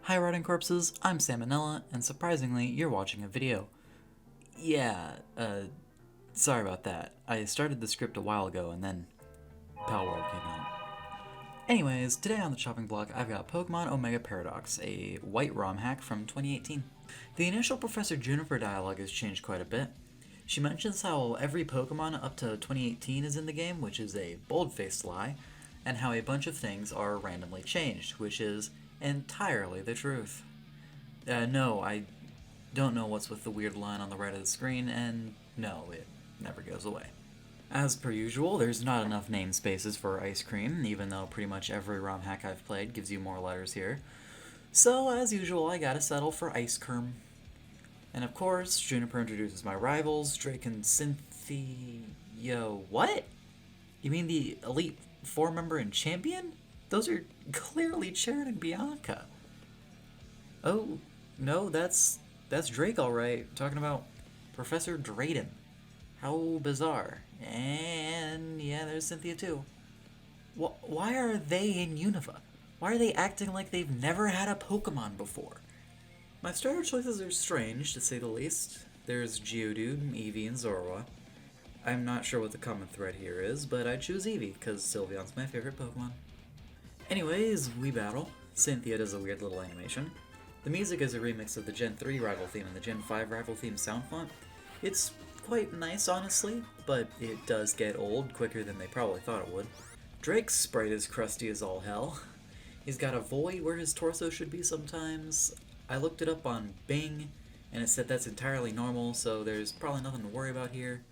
Hi Rotting Corpses, I'm Salmonella, and surprisingly, you're watching a video. Yeah, sorry about that. I started the script a while ago and then Palworld came out. Anyways, today on the chopping block, I've got Pokemon Omega Paradox, a white ROM hack from 2018. The initial Professor Juniper dialogue has changed quite a bit. She mentions how every Pokemon up to 2018 is in the game, which is a bold-faced lie, and how a bunch of things are randomly changed, which is entirely the truth. No, I don't know what's with the weird line on the right of the screen, and no, it never goes away. As per usual, there's not enough namespaces for ice cream, even though pretty much every ROM hack I've played gives you more letters here. So, as usual, I gotta settle for ice cream. And of course, Juniper introduces my rivals, Drake and Cynthia. What? You mean the Elite Four member and champion? Those are clearly Cheren and Bianca. Oh, no, that's Drake, all right. Talking about Professor Drayden. How bizarre. And yeah, there's Cynthia too. Why are they in Unova? Why are they acting like they've never had a Pokemon before? My starter choices are strange, to say the least. There's Geodude, Eevee, and Zorua. I'm not sure what the common thread here is, but I choose Eevee, because Sylveon's my favorite Pokemon. Anyways, we battle. Cynthia does a weird little animation. The music is a remix of the Gen 3 rival theme and the Gen 5 rival theme sound font. It's quite nice, honestly, but it does get old quicker than they probably thought it would. Drake's sprite is crusty as all hell. He's got a void where his torso should be sometimes. I looked it up on Bing, and it said that's entirely normal, so there's probably nothing to worry about here.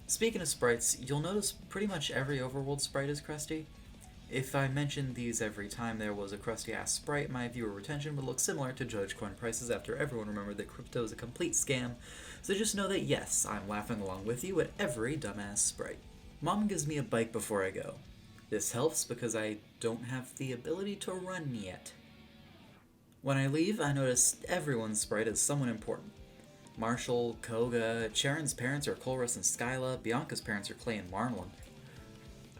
Speaking of sprites, you'll notice pretty much every overworld sprite is crusty. If I mentioned these every time there was a crusty-ass sprite, my viewer retention would look similar to Dogecoin prices after everyone remembered that crypto is a complete scam, so just know that yes, I'm laughing along with you at every dumbass sprite. Mom gives me a bike before I go. This helps because I don't have the ability to run yet. When I leave, I notice everyone's sprite is someone important. Marshall, Koga, Cheren's parents are Colress and Skyla, Bianca's parents are Clay and Marlon.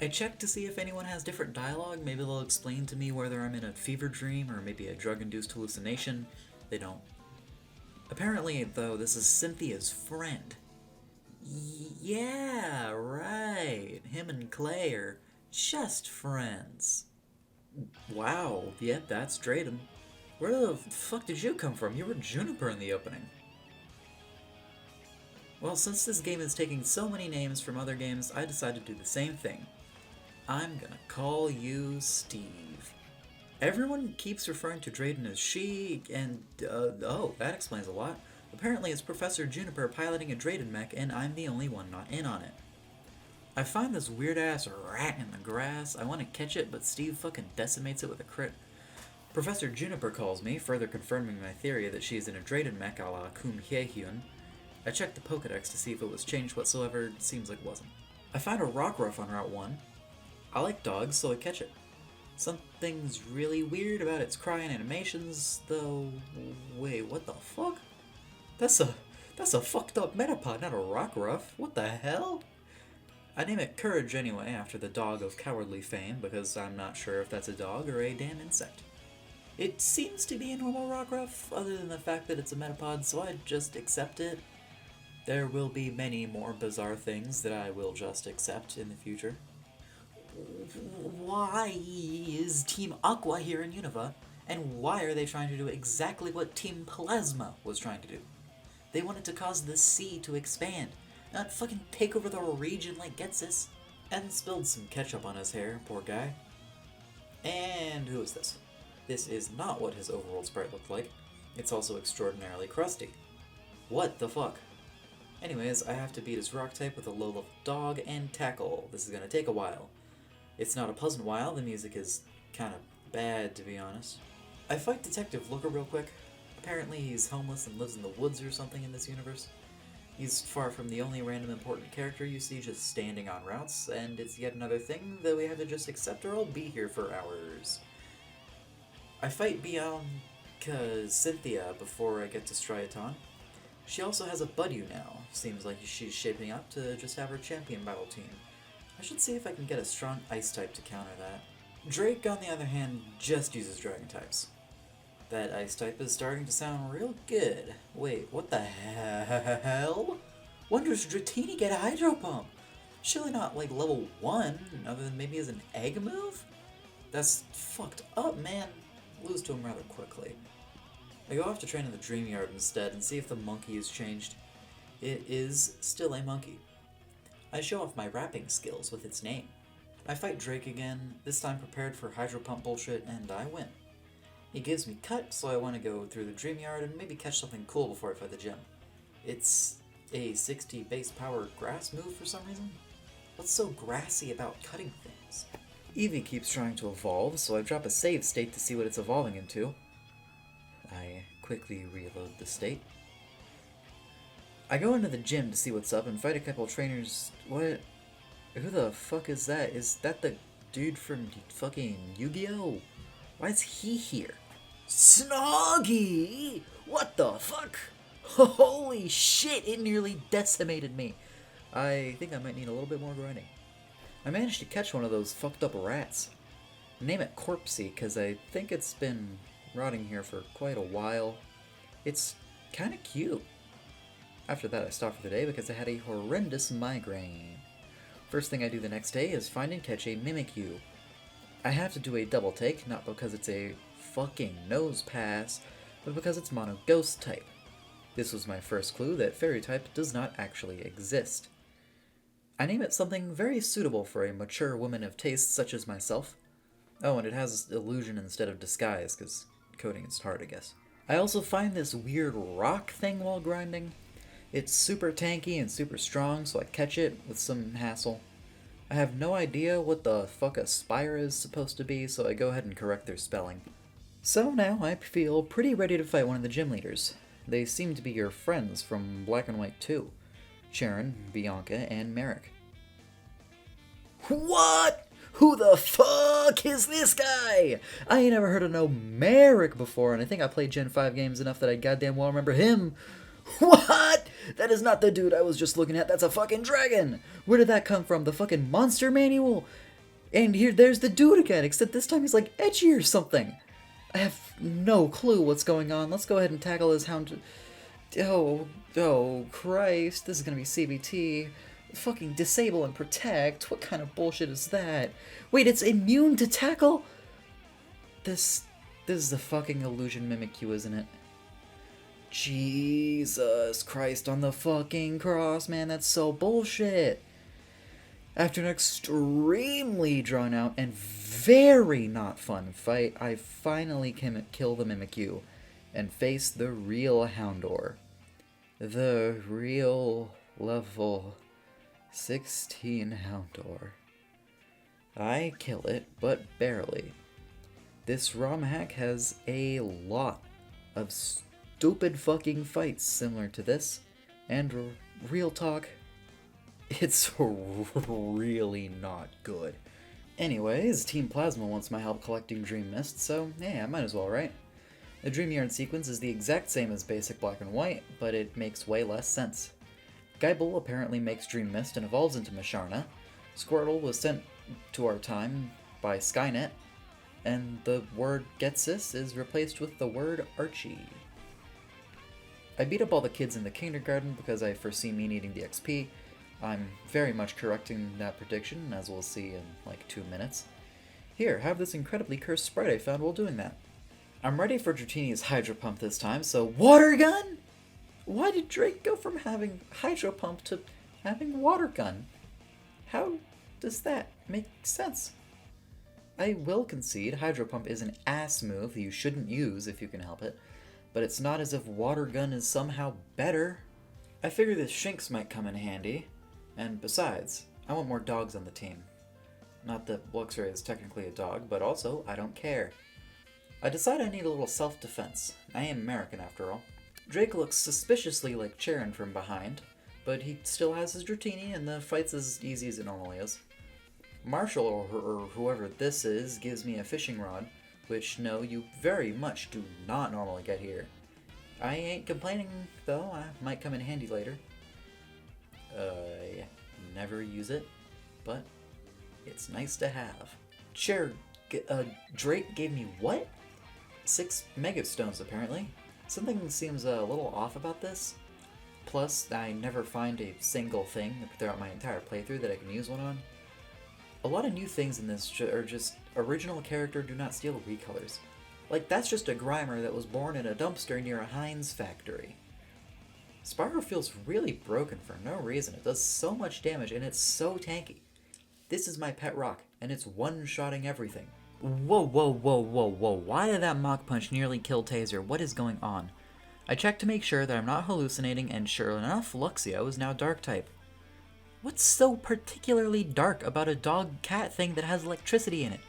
I check to see if anyone has different dialogue. Maybe they'll explain to me whether I'm in a fever dream or maybe a drug-induced hallucination. They don't. Apparently, though, this is Cynthia's friend. Yeah, right. Him and Clay are just friends. Wow, yep, that's Drayden. Where the fuck did you come from? You were Juniper in the opening. Well, since this game is taking so many names from other games, I decided to do the same thing. I'm gonna call you Steve. Everyone keeps referring to Drayden as she, and, oh, that explains a lot. Apparently it's Professor Juniper piloting a Drayden mech, and I'm the only one not in on it. I find this weird-ass rat in the grass. I want to catch it, but Steve fucking decimates it with a crit. Professor Juniper calls me, further confirming my theory that she's in a Drayden mech a la Kum Hyehyun. I checked the Pokedex to see if it was changed whatsoever. Seems like it wasn't. I found a Rockruff on Route 1. I like dogs, so I catch it. Something's really weird about its crying animations, though. Wait, what the fuck? That's a fucked up Metapod, not a Rockruff. What the hell? I name it Courage anyway, after the dog of cowardly fame, because I'm not sure if that's a dog or a damn insect. It seems to be a normal Rockruff, other than the fact that it's a Metapod, so I just accept it. There will be many more bizarre things that I will just accept in the future. Why is Team Aqua here in Unova? And why are they trying to do exactly what Team Plasma was trying to do? They wanted to cause the sea to expand, not fucking take over the region like Getsis. And spilled some ketchup on his hair, poor guy. And who is this? This is not what his overworld sprite looked like. It's also extraordinarily crusty. What the fuck? Anyways, I have to beat his rock type with a low level dog and tackle. This is gonna take a while. It's not a pleasant while, the music is kinda bad to be honest. I fight Detective Looker real quick. Apparently he's homeless and lives in the woods or something in this universe. He's far from the only random important character you see just standing on routes, and it's yet another thing that we have to just accept or I'll be here for hours. I fight Bianca Cynthia before I get to Striaton. She also has a Budew now. Seems like she's shaping up to just have her champion battle team. I should see if I can get a strong ice type to counter that. Drake, on the other hand, just uses dragon types. That ice type is starting to sound real good. Wait, what the hell? When does Dratini get a Hydro Pump? Surely not like level 1, other than maybe as an egg move? That's fucked up, man. Lose to him rather quickly. I go off to train in the Dream Yard instead and see if the monkey has changed. It is still a monkey. I show off my rapping skills with its name. I fight Drake again, this time prepared for Hydro Pump bullshit, and I win. He gives me cut, so I want to go through the Dream Yard and maybe catch something cool before I fight the gym. It's a 60 base power grass move for some reason. What's so grassy about cutting things? Eevee keeps trying to evolve, so I drop a save state to see what it's evolving into. I quickly reload the state. I go into the gym to see what's up and fight a couple trainers. What? Who the fuck is that? Is that the dude from fucking Yu-Gi-Oh? Why is he here? Snoggy! What the fuck? Holy shit, it nearly decimated me. I think I might need a little bit more grinding. I managed to catch one of those fucked up rats. Name it Corpsey, because I think it's been rotting here for quite a while. It's kinda cute. After that I stopped for the day because I had a horrendous migraine. First thing I do the next day is find and catch a Mimikyu. I have to do a double take, not because it's a fucking nose pass, but because it's mono ghost type. This was my first clue that fairy type does not actually exist. I name it something very suitable for a mature woman of taste such as myself. Oh, and it has illusion instead of disguise, because coding is hard, I guess. I also find this weird rock thing while grinding. It's super tanky and super strong, so I catch it with some hassle. I have no idea what the fuck a spire is supposed to be, so I go ahead and correct their spelling. So now I feel pretty ready to fight one of the gym leaders. They seem to be your friends from Black and White 2. Sharon, Bianca, and Merrick. What? Who the fuck is this guy? I ain't never heard of no Merrick before, and I think I played Gen 5 games enough that I goddamn well remember him. What? That is not the dude I was just looking at. That's a fucking dragon. Where did that come from? The fucking monster manual? And there's the dude again, except this time he's like edgy or something. I have no clue what's going on. Let's go ahead and tackle his hound. Oh, Christ. This is gonna be CBT. Fucking disable and protect. What kind of bullshit is that? Wait, it's immune to tackle? This is the fucking illusion Mimikyu, isn't it? Jesus Christ on the fucking cross, man, that's so bullshit. After an extremely drawn out and very not fun fight, I finally can kill the Mimikyu and face the real Houndour. The real level 16 Houndour. I kill it, but barely. This ROM hack has a lot of stupid fucking fights similar to this, and real talk, it's really not good. Anyways, Team Plasma wants my help collecting Dream Mist, so hey, I might as well, right? The Dream Yarn sequence is the exact same as basic Black and White, but it makes way less sense. Geibel apparently makes Dream Mist and evolves into Masharna. Squirtle was sent to our time by Skynet, and the word Getsis is replaced with the word Archie. I beat up all the kids in the kindergarten because I foresee me needing the XP. I'm very much correcting that prediction, as we'll see in like 2 minutes. Here, have this incredibly cursed sprite I found while doing that. I'm ready for Dratini's Hydro Pump this time, so Water Gun? Why did Drake go from having Hydro Pump to having Water Gun? How does that make sense? I will concede Hydro Pump is an ass move that you shouldn't use if you can help it, but it's not as if Water Gun is somehow better. I figure this Shinx might come in handy, and besides, I want more dogs on the team. Not that Luxray is technically a dog, but also, I don't care. I decide I need a little self-defense. I am American after all. Drake looks suspiciously like Charon from behind, but he still has his Dratini and the fight's as easy as it normally is. Marshall, or whoever this is, gives me a fishing rod, which, no, you very much do not normally get here. I ain't complaining, though. I might come in handy later. I never use it, but it's nice to have. Drake gave me what? 6 Mega Stones, apparently. Something seems a little off about this. Plus, I never find a single thing throughout my entire playthrough that I can use one on. A lot of new things in this are just original character do not steal recolors. Like, that's just a Grimer that was born in a dumpster near a Heinz factory. Spyro feels really broken for no reason. It does so much damage and it's so tanky. This is my pet rock, and it's one-shotting everything. Whoa, whoa, whoa, whoa, whoa. Why did that Mach Punch nearly kill Taser? What is going on? I checked to make sure that I'm not hallucinating, and sure enough, Luxio is now Dark type. What's so particularly dark about a dog-cat thing that has electricity in it?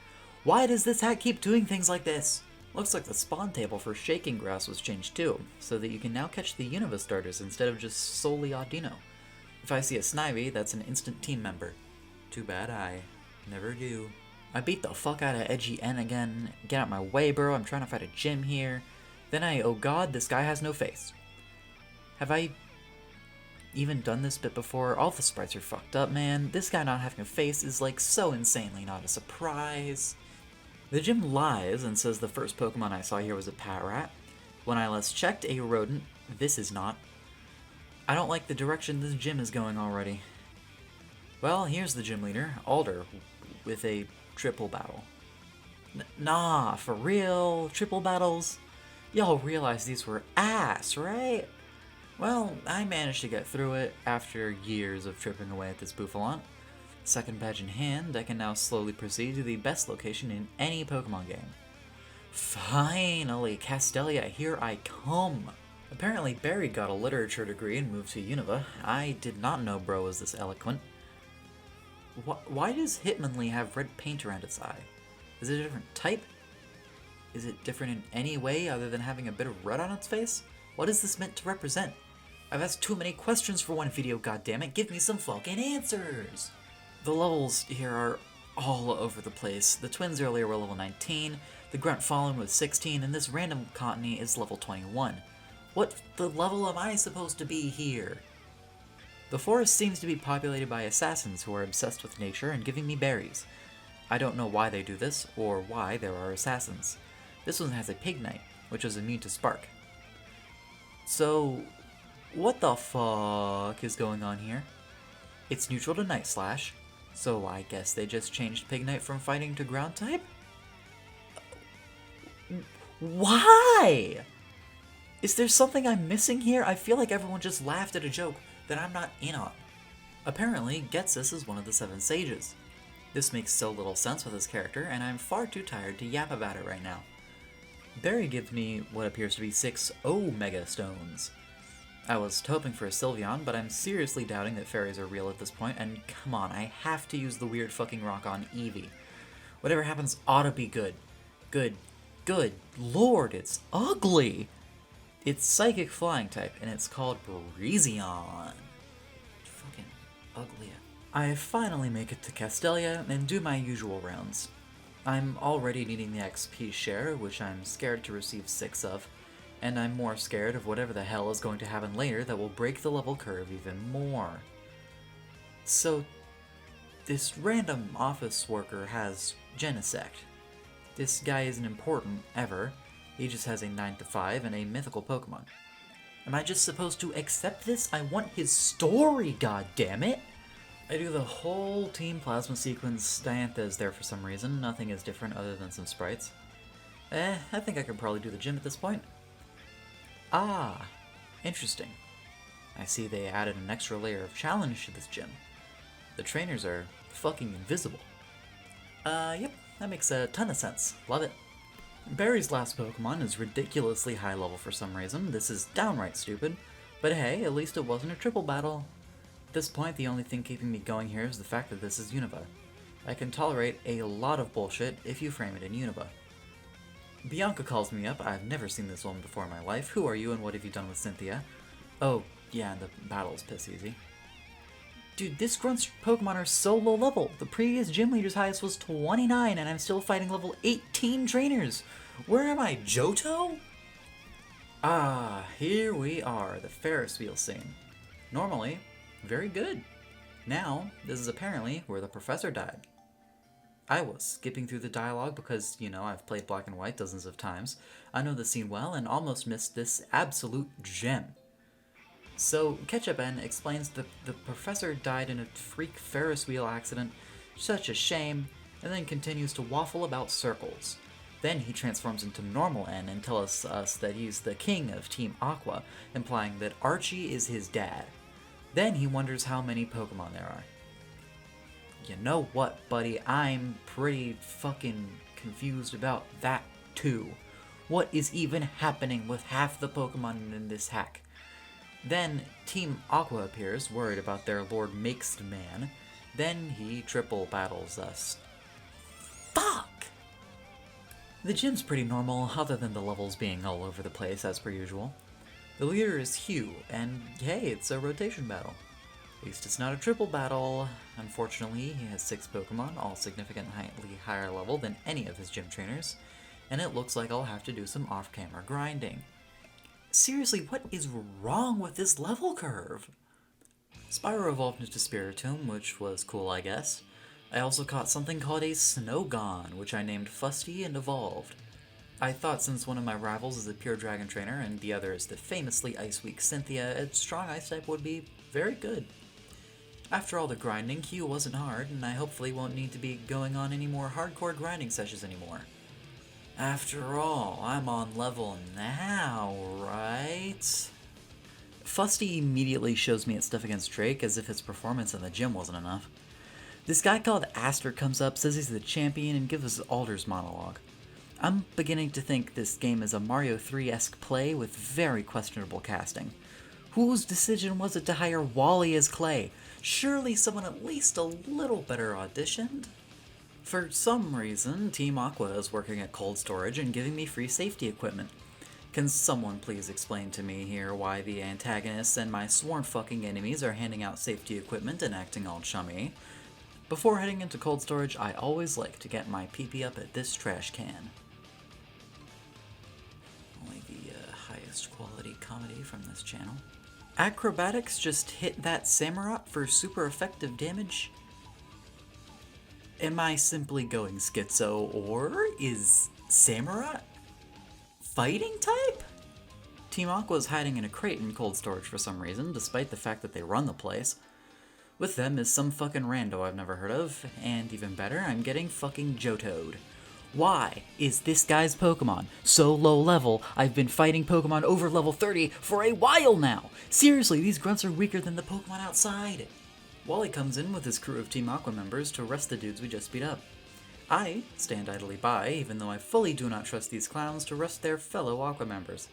Why does this hat keep doing things like this? Looks like the spawn table for Shaking Grass was changed too, so that you can now catch the Unova starters instead of just solely Audino. If I see a Snivy, that's an instant team member. Too bad I never do. I beat the fuck out of Edgy N again. Get out my way, bro, I'm trying to fight a gym here. Then oh god, this guy has no face. Have I even done this bit before? All the sprites are fucked up, man. This guy not having a face is like so insanely not a surprise. The gym lies and says the first Pokemon I saw here was a Patrat. When I last checked, a rodent. This is not. I don't like the direction this gym is going already. Well, here's the gym leader, Alder, with a triple battle. Nah, for real? Triple battles? Y'all realize these were ass, right? Well, I managed to get through it after years of tripping away at this Bouffalant. Second badge in hand, I can now slowly proceed to the best location in any Pokemon game. Finally, Castelia, here I come! Apparently Barry got a literature degree and moved to Unova. I did not know bro was this eloquent. Why does Hitmonlee have red paint around its eye? Is it a different type? Is it different in any way other than having a bit of red on its face? What is this meant to represent? I've asked too many questions for one video, goddammit. Give me some fucking answers! The levels here are all over the place. The twins earlier were level 19, the Grunt Fallen was 16, and this random Cottony is level 21. What the level am I supposed to be here? The forest seems to be populated by assassins who are obsessed with nature and giving me berries. I don't know why they do this, or why there are assassins. This one has a Pignite, which is immune to Spark. So, what the fuck is going on here? It's neutral to Night Slash, so I guess they just changed Pignite from fighting to ground type? Why? Is there something I'm missing here? I feel like everyone just laughed at a joke that I'm not in on. Apparently, Ghetsis is one of the 7 sages. This makes so little sense with his character, and I'm far too tired to yap about it right now. Barry gives me what appears to be 6 Mega Stones. I was hoping for a Sylveon, but I'm seriously doubting that fairies are real at this point, and come on, I have to use the weird fucking rock on Eevee. Whatever happens ought to be good. Good lord, it's ugly! It's Psychic Flying type, and it's called Brazion. Fucking ugly. I finally make it to Castelia and do my usual rounds. I'm already needing the XP share, which I'm scared to receive 6 of, and I'm more scared of whatever the hell is going to happen later that will break the level curve even more. So, this random office worker has Genesect. This guy isn't important, ever. He just has a 9 to 5 and a mythical Pokemon. Am I just supposed to accept this? I want his story, goddammit! I do the whole Team Plasma sequence. Diantha is there for some reason. Nothing is different other than some sprites. I think I could probably do the gym at this point. Ah, interesting. I see they added an extra layer of challenge to this gym. The trainers are fucking invisible. Yep, that makes a ton of sense. Love it. Barry's last Pokemon is ridiculously high level for some reason. This is downright stupid. But hey, at least it wasn't a triple battle. At this point, the only thing keeping me going here is the fact that this is Unova. I can tolerate a lot of bullshit if you frame it in Unova. Bianca calls me up. I've never seen this woman before in my life. Who are you and what have you done with Cynthia? Oh, yeah, the battle's piss easy. Dude, this Grunt's Pokemon are so low level. The previous gym leader's highest was 29, and I'm still fighting level 18 trainers. Where am I, Johto? Ah, here we are, the Ferris wheel scene. Normally, very good. Now, this is apparently where the professor died. I was skipping through the dialogue because, I've played Black and White dozens of times. I know the scene well and almost missed this absolute gem. So, Ketchup N explains that the professor died in a freak Ferris wheel accident, such a shame, and then continues to waffle about circles. Then he transforms into normal N and tells us that he's the king of Team Aqua, implying that Archie is his dad. Then he wonders how many Pokemon there are. You know what, buddy? I'm pretty fucking confused about that too. What is even happening with half the Pokemon in this hack? Then Team Aqua appears, worried about their Lord Mixed Man. Then he triple battles us. Fuck! The gym's pretty normal, other than the levels being all over the place as per usual. The leader is Hugh, and hey, it's a rotation battle. At least it's not a triple battle. Unfortunately, he has 6 Pokemon, all significantly higher level than any of his gym trainers, and it looks like I'll have to do some off-camera grinding. Seriously, what is wrong with this level curve? Spyro evolved into Spiritomb, which was cool, I guess. I also caught something called a Snogon, which I named Fusty and evolved. I thought since one of my rivals is a pure Dragon Trainer and the other is the famously Ice-Weak Cynthia, a strong Ice type would be very good. After all the grinding, Q wasn't hard, and I hopefully won't need to be going on any more hardcore grinding sessions anymore. After all, I'm on level now, right? Fusty immediately shows me its stuff against Drake as if his performance in the gym wasn't enough. This guy called Aster comes up, says he's the champion, and gives us Alder's monologue. I'm beginning to think this game is a Mario 3-esque play with very questionable casting. Whose decision was it to hire Wally as Clay? Surely someone at least a little better auditioned? For some reason, Team Aqua is working at cold storage and giving me free safety equipment. Can someone please explain to me here why the antagonists and my sworn fucking enemies are handing out safety equipment and acting all chummy? Before heading into cold storage, I always like to get my pee-pee up at this trash can. Only the highest quality comedy from this channel. Acrobatics just hit that Samurott for super effective damage. Am I simply going schizo, or is Samurott fighting type? Team Aqua is hiding in a crate in cold storage for some reason, despite the fact that they run the place. With them is some fucking rando I've never heard of, and even better, I'm getting fucking Johtoed. Why is this guy's Pokemon so low level? I've been fighting Pokemon over level 30 for a while now! Seriously, these grunts are weaker than the Pokemon outside! Wally comes in with his crew of Team Aqua members to arrest the dudes we just beat up. I stand idly by, even though I fully do not trust these clowns to arrest their fellow Aqua members.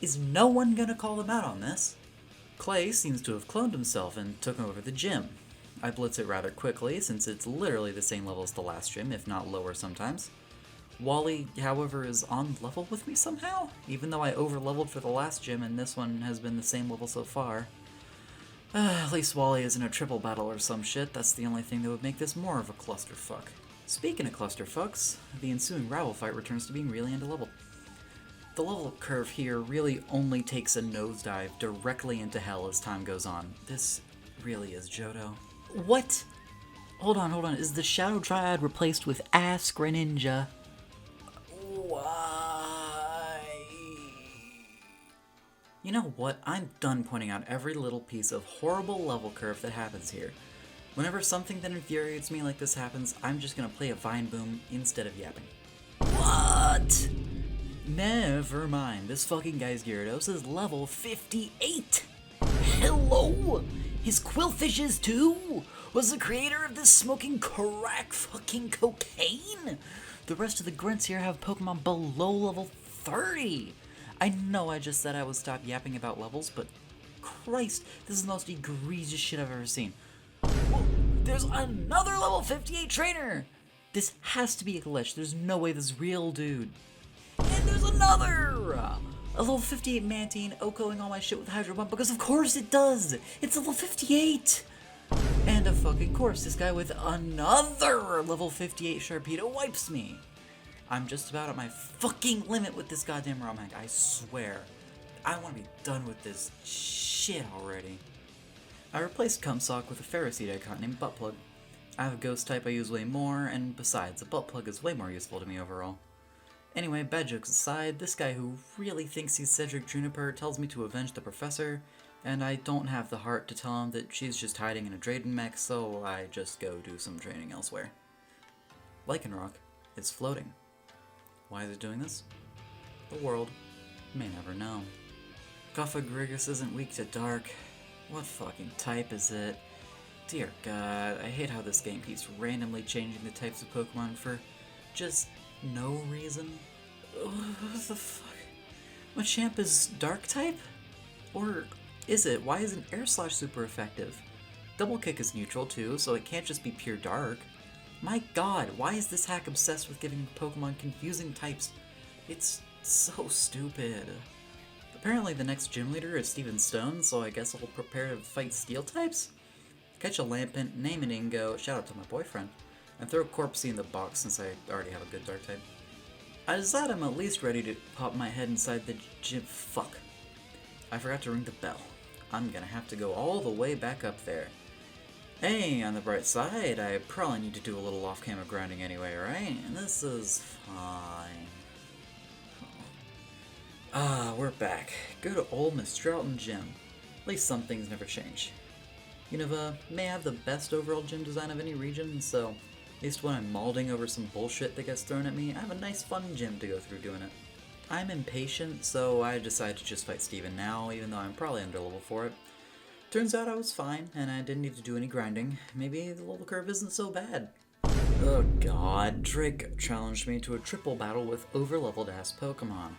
Is no one gonna call them out on this? Clay seems to have cloned himself and took over the gym. I blitz it rather quickly, since it's literally the same level as the last gym, if not lower sometimes. Wally, however, is on level with me somehow, even though I over-leveled for the last gym and this one has been the same level so far. At least Wally isn't a triple battle or some shit. That's the only thing that would make this more of a clusterfuck. Speaking of clusterfucks, the ensuing rival fight returns to being really into level. The level curve here really only takes a nosedive directly into hell as time goes on. This really is Johto. What? Hold on. Is the Shadow Triad replaced with Ass Greninja? Why? You know what? I'm done pointing out every little piece of horrible level curve that happens here. Whenever something that infuriates me like this happens, I'm just gonna play a Vine Boom instead of yapping. What? Never mind, this fucking guy's Gyarados is level 58! Hello? His Quillfishes too? Was the creator of this smoking crack fucking cocaine? The rest of the grunts here have Pokemon below level 30! I know I just said I would stop yapping about levels, but Christ, this is the most egregious shit I've ever seen. Whoa, there's another level 58 trainer! This has to be a glitch, there's no way this is real, dude. And there's another! A level 58 Mantine Okoing all my shit with Hydro Pump, because of course it does! It's level 58! And of fucking course, this guy with another level 58 Sharpedo wipes me! I'm just about at my fucking limit with this goddamn ROM hack, I swear. I want to be done with this shit already. I replaced Cumsock with a Ferroseed I caught named Buttplug. I have a ghost type I use way more, and besides, a butt plug is way more useful to me overall. Anyway, bad jokes aside, this guy who really thinks he's Cedric Juniper tells me to avenge the professor, and I don't have the heart to tell him that she's just hiding in a Drayden mech, so I just go do some training elsewhere. Lycanroc is floating. Why is it doing this? The world may never know. Gothagrigus isn't weak to dark. What fucking type is it? Dear God, I hate how this game keeps randomly changing the types of Pokemon for just no reason. What the fuck? Machamp is dark type? Or is it? Why isn't Air Slash super effective? Double Kick is neutral too, so it can't just be pure dark. My God, why is this hack obsessed with giving Pokemon confusing types? It's so stupid. Apparently the next gym leader is Steven Stone, so I guess I'll prepare to fight steel types? Catch a Lampent, name an Ingo, shout out to my boyfriend, and throw Corpsey in the box since I already have a good dark type. I decide I'm at least ready to pop my head inside the gym. Fuck. I forgot to ring the bell. I'm gonna have to go all the way back up there. Hey, on the bright side, I probably need to do a little off-camera grinding anyway, right? And this is fine. We're back. Go to old Miss Stroughton Gym. At least some things never change. Unova may have the best overall gym design of any region, so at least when I'm mauling over some bullshit that gets thrown at me, I have a nice fun gym to go through doing it. I'm impatient, so I decided to just fight Steven now, even though I'm probably under level for it. Turns out I was fine, and I didn't need to do any grinding. Maybe the level curve isn't so bad. Oh god, Drake challenged me to a triple battle with over-leveled ass Pokemon.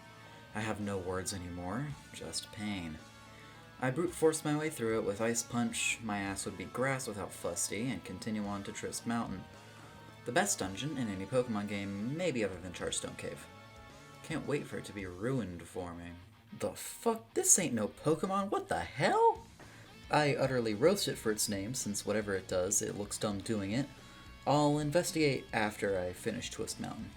I have no words anymore, just pain. I brute forced my way through it with Ice Punch, my ass would be grass without Fusty, and continue on to Trist Mountain. The best dungeon in any Pokemon game, maybe other than Charstone Cave. Can't wait for it to be ruined for me. The fuck? This ain't no Pokemon, what the hell? I utterly roast it for its name, since whatever it does, it looks dumb doing it. I'll investigate after I finish Twist Mountain.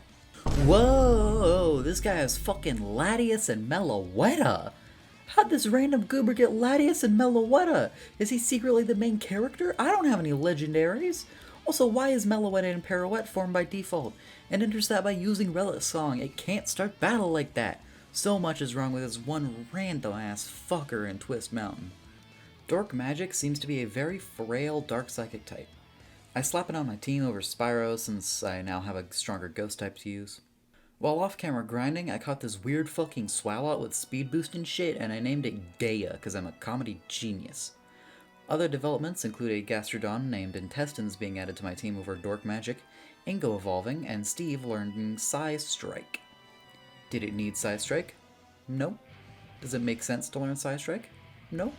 Whoa! This guy has fucking Latias and Meloetta! How'd this random goober get Latias and Meloetta? Is he secretly the main character? I don't have any legendaries! Also, why is Meloetta and Pirouette formed by default? And enters that by using Relic Song. It can't start battle like that! So much is wrong with this one random ass fucker in Twist Mountain. Dark Magic seems to be a very frail Dark Psychic type. I slap it on my team over Spyro since I now have a stronger ghost type to use. While off-camera grinding, I caught this weird fucking Swalot with speed boost and shit, and I named it Gaia because I'm a comedy genius. Other developments include a Gastrodon named Intestines being added to my team over Dork Magic, Ingo evolving, and Steve learning Psy Strike. Did it need Psy Strike? No. Does it make sense to learn Psy Strike? No.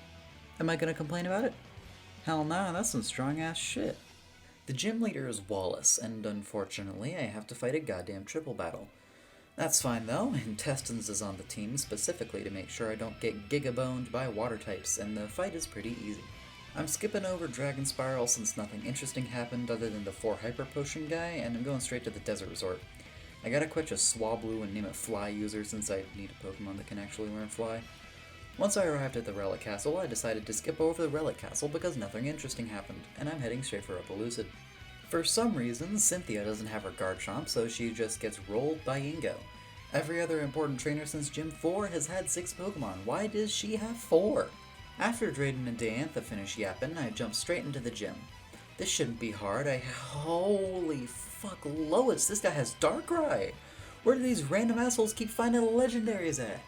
Am I gonna complain about it? Hell no, that's some strong ass shit. The gym leader is Wallace, and unfortunately I have to fight a goddamn triple battle. That's fine though, Intestines is on the team specifically to make sure I don't get gigaboned by water types, and the fight is pretty easy. I'm skipping over Dragon Spiral since nothing interesting happened other than the 4 Hyper Potion guy, and I'm going straight to the Desert Resort. I gotta catch a Swablu and name it Fly user since I need a Pokemon that can actually learn Fly. Once I arrived at the Relic Castle, I decided to skip over the Relic Castle because nothing interesting happened, and I'm heading straight for Upper For some reason, Cynthia doesn't have her Garchomp, so she just gets rolled by Ingo. Every other important trainer since Gym 4 has had 6 Pokemon. Why does she have 4? After Drayden and Diantha finish yapping, I jump straight into the gym. This shouldn't be hard. Holy fuck, Lois, this guy has Darkrai! Where do these random assholes keep finding the legendaries at?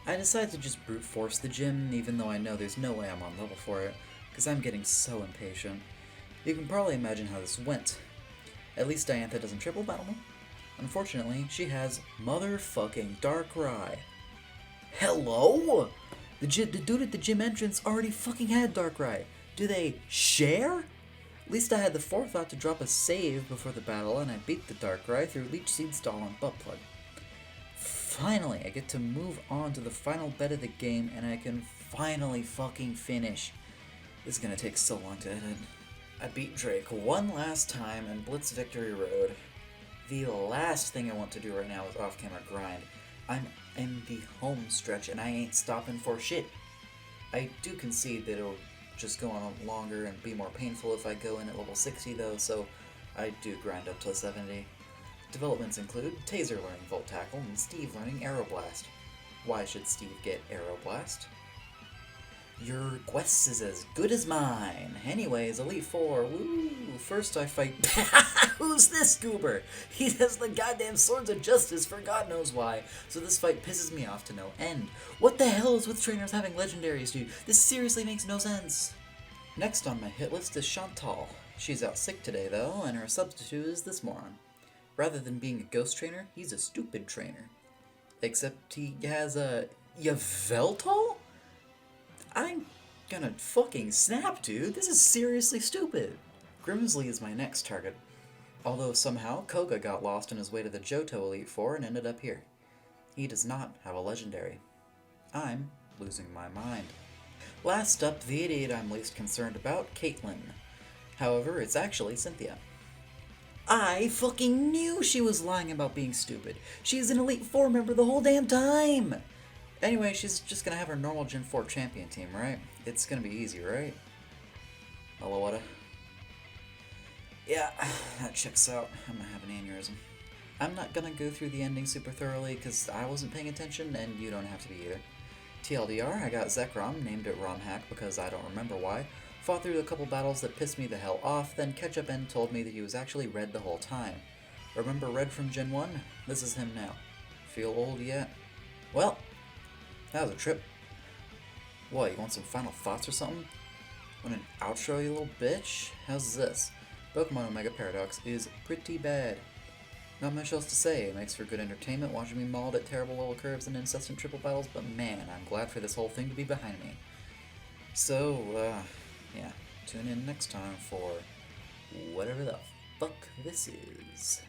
I decide to just brute force the gym, even though I know there's no way I'm on level for it, because I'm getting so impatient. You can probably imagine how this went. At least Diantha doesn't triple battle me. Unfortunately, she has motherfucking Darkrai. Hello? The dude at the gym entrance already fucking had Darkrai. Do they share? At least I had the forethought to drop a save before the battle, and I beat the Darkrai through Leech Seed Stall and Butt Plug. Finally, I get to move on to the final bet of the game, and I can finally fucking finish. This is gonna take so long to edit. I beat Drake one last time in Blitz Victory Road. The last thing I want to do right now is off-camera grind. I'm in the home stretch, and I ain't stopping for shit. I do concede that it'll just go on longer and be more painful if I go in at level 60 though, so I do grind up to 70. Developments include Taser learning Volt Tackle and Steve learning Aeroblast. Why should Steve get Aeroblast? Your quest is as good as mine. Anyways, Elite Four. Woo! First I fight. Who's this goober? He has the goddamn Swords of Justice for God knows why. So this fight pisses me off to no end. What the hell is with trainers having legendaries, dude? This seriously makes no sense. Next on my hit list is Chantal. She's out sick today though, and her substitute is this moron. Rather than being a ghost trainer, he's a stupid trainer. Except he has a Yveltal? I'm gonna fucking snap, dude. This is seriously stupid. Grimsley is my next target. Although somehow Koga got lost on his way to the Johto Elite Four and ended up here. He does not have a legendary. I'm losing my mind. Last up, the idiot I'm least concerned about, Caitlyn. However, it's actually Cynthia. I fucking knew she was lying about being stupid. She's an Elite Four member the whole damn time! Anyway, she's just gonna have her normal Gen 4 champion team, right? It's gonna be easy, right? Alawada. Yeah, that checks out. I'm gonna have an aneurysm. I'm not gonna go through the ending super thoroughly, because I wasn't paying attention, and you don't have to be either. TLDR, I got Zekrom, named it RomHack because I don't remember why. Fought through a couple battles that pissed me the hell off, then Ketchup N told me that he was actually Red the whole time. Remember Red from Gen 1? This is him now. Feel old yet? Well, that was a trip. What, you want some final thoughts or something? Want an outro, you little bitch? How's this? Pokemon Omega Paradox is pretty bad. Not much else to say. It makes for good entertainment watching me mauled at terrible level curves and incessant triple battles, but man, I'm glad for this whole thing to be behind me. So, yeah, tune in next time for whatever the fuck this is.